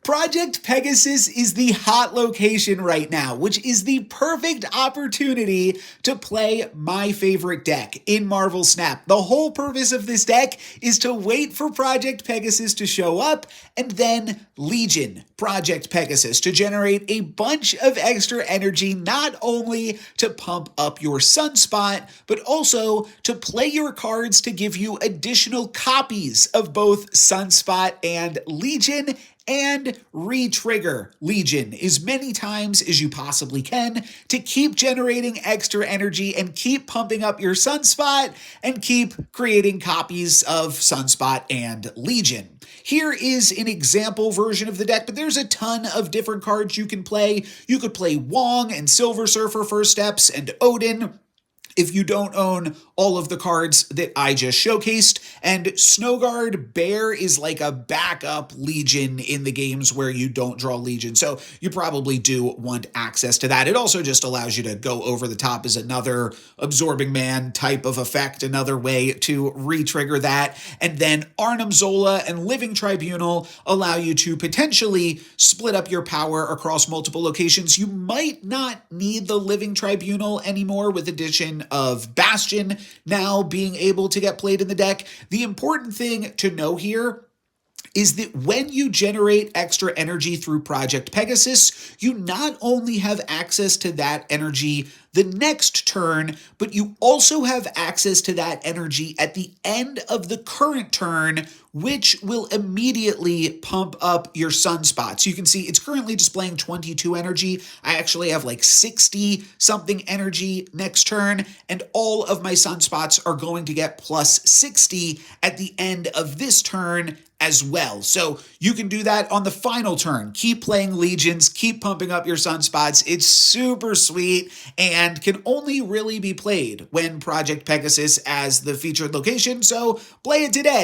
Project Pegasus is the hot location right now, which is the perfect opportunity to play my favorite deck in Marvel Snap. The whole purpose of this deck is to wait for Project Pegasus to show up and then Legion Project Pegasus to generate a bunch of extra energy, not only to pump up your Sunspot, but also to play your cards to give you additional copies of both Sunspot and Legion, and re-trigger Legion as many times as you possibly can to keep generating extra energy and keep pumping up your Sunspot and keep creating copies of Sunspot and Legion. Here is an example version of the deck, but there's a ton of different cards you can play. You could play Wong and Silver Surfer First Steps and Odin if you don't own all of the cards that I just showcased. And Snowguard Bear is like a backup Legion in the games where you don't draw Legion. So you probably do want access to that. It also just allows you to go over the top as another Absorbing Man type of effect, another way to re-trigger that. And then Arnim Zola and Living Tribunal allow you to potentially split up your power across multiple locations. You might not need the Living Tribunal anymore with addition of Bastion now being able to get played in the deck. The important thing to know here is that when you generate extra energy through Project Pegasus, you not only have access to that energy the next turn, but you also have access to that energy at the end of the current turn, which will immediately pump up your Sunspots. You can see it's currently displaying 22 energy. I actually have like 60 something energy next turn, and all of my Sunspots are going to get plus 60 at the end of this turn as well. So you can do that on the final turn. Keep playing Legions, keep pumping up your Sunspots. It's super sweet and can only really be played when Project Pegasus as the featured location. So play it today.